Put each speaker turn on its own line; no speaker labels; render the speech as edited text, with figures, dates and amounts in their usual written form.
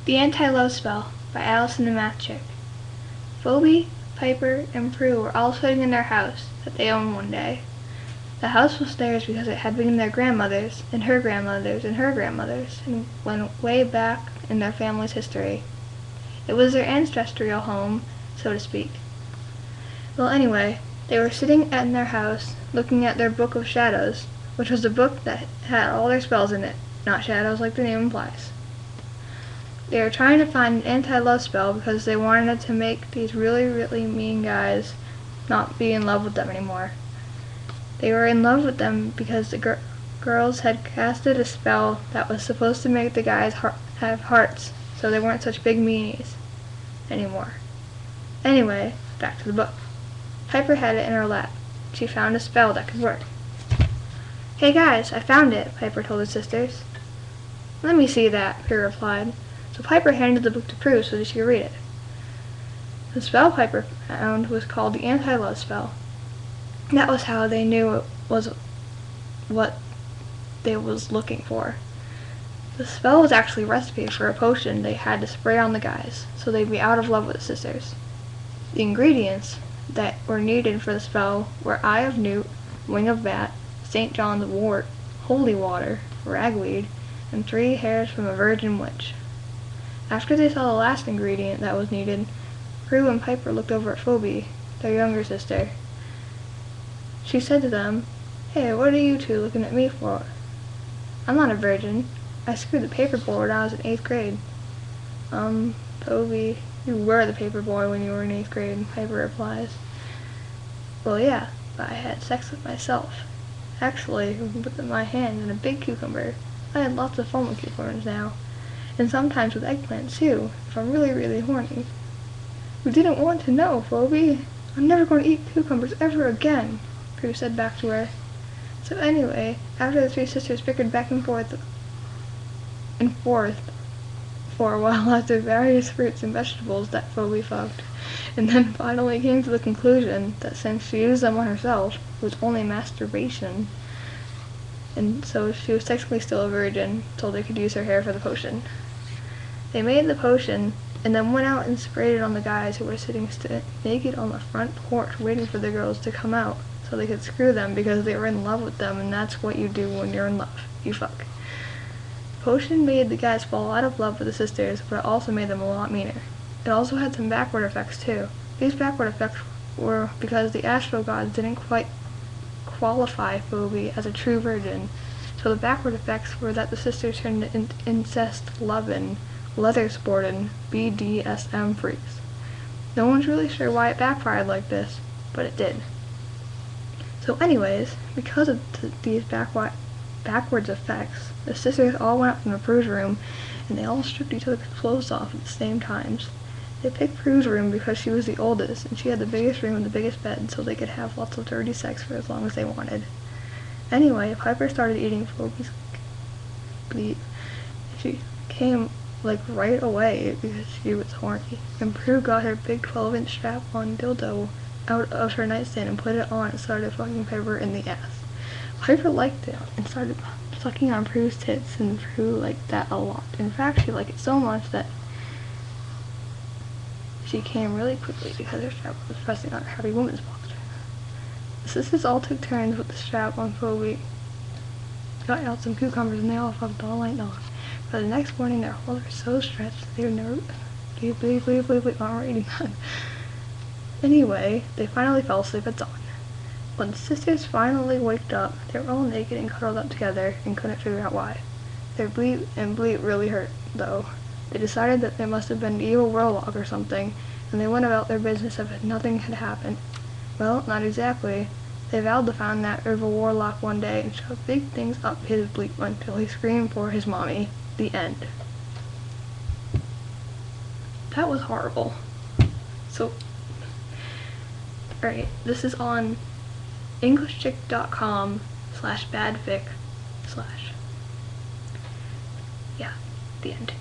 The Anti-Love Spell by Allison and Matchick. Phoebe, Piper, and Prue were all sitting in their house that they owned one day. The house was theirs because it had been their grandmother's, and her grandmother's, and her grandmother's, and went way back in their family's history. It was their ancestral home, so to speak. Well, anyway, they were sitting in their house, looking at their Book of Shadows, which was a book that had all their spells in it, not shadows like the name implies. They were trying to find an anti-love spell because they wanted to make these really, really mean guys not be in love with them anymore. They were in love with them because the girls had casted a spell that was supposed to make the guys have hearts, so they weren't such big meanies anymore. Anyway, back to the book. Piper had it in her lap. She found a spell that could work. "Hey guys, I found it," Piper told her sisters. "Let me see that," Prue replied. So Piper handed the book to Prue so that she could read it. The spell Piper found was called the Anti-Love Spell. That was how they knew it was what they was looking for. The spell was actually a recipe for a potion they had to spray on the guys, so they'd be out of love with the sisters. The ingredients that were needed for the spell were eye of newt, wing of bat, St. John's wort, holy water, ragweed, and 3 hairs from a virgin witch. After they saw the last ingredient that was needed, Prue and Piper looked over at Phoebe, their younger sister. She said to them, "Hey, what are you two looking at me for? I'm not a virgin. I screwed the paper boy when I was in 8th grade. Phoebe, you were the paper boy when you were in 8th grade, Piper replies. Well, yeah, but I had sex with myself. Actually, with my hand in a big cucumber. I had lots of fun with cucumbers now. And sometimes with eggplants too, if I'm really, really horny." "You didn't want to know, Phoebe. I'm never going to eat cucumbers ever again," Prue said back to her. So anyway, after the 3 sisters bickered back and forth for a while after various fruits and vegetables that Phoebe fucked, and then finally came to the conclusion that since she used them on herself, it was only masturbation, and so she was technically still a virgin, so they could use her hair for the potion. They made the potion, and then went out and sprayed it on the guys who were sitting naked on the front porch waiting for the girls to come out so they could screw them because they were in love with them, and that's what you do when you're in love. You fuck. The potion made the guys fall out of love with the sisters, but it also made them a lot meaner. It also had some backward effects too. These backward effects were because the astro gods didn't quite qualify Phoebe as a true virgin, so the backward effects were that the sisters turned into incest-lovin', leather-sportin', BDSM freaks. No one's really sure why it backfired like this, but it did. So anyways, because of these backwards effects, the sisters all went up from the Prue's room, and they all stripped each other's clothes off at the same times. They picked Prue's room because she was the oldest, and she had the biggest room and the biggest bed, so they could have lots of dirty sex for as long as they wanted. Anyway, Piper started eating Phoebe's bleep. She came right away because she was horny, and Prue got her big 12-inch strap-on dildo out of her nightstand and put it on and started fucking Piper in the ass. Piper liked it and started sucking on Prue's tits, and Prue liked that a lot. In fact, she liked it so much that she came really quickly because her strap was pressing on her heavy woman's box. The sisters all took turns with the strap on Phoebe, got out some cucumbers, and they all fucked all night long. But the next morning, their holes were so stretched that they were never already done. Anyway, they finally fell asleep at dawn. When the sisters finally waked up, they were all naked and cuddled up together and couldn't figure out why. Their bleep and bleat really hurt, though. They decided that there must have been an evil warlock or something, and they went about their business as if nothing had happened. Well, not exactly. They vowed to find that evil warlock one day and shove big things up his bleep until he screamed for his mommy. The end. That was horrible. So, alright, this is on englishchick.com/badfic/ yeah, the end.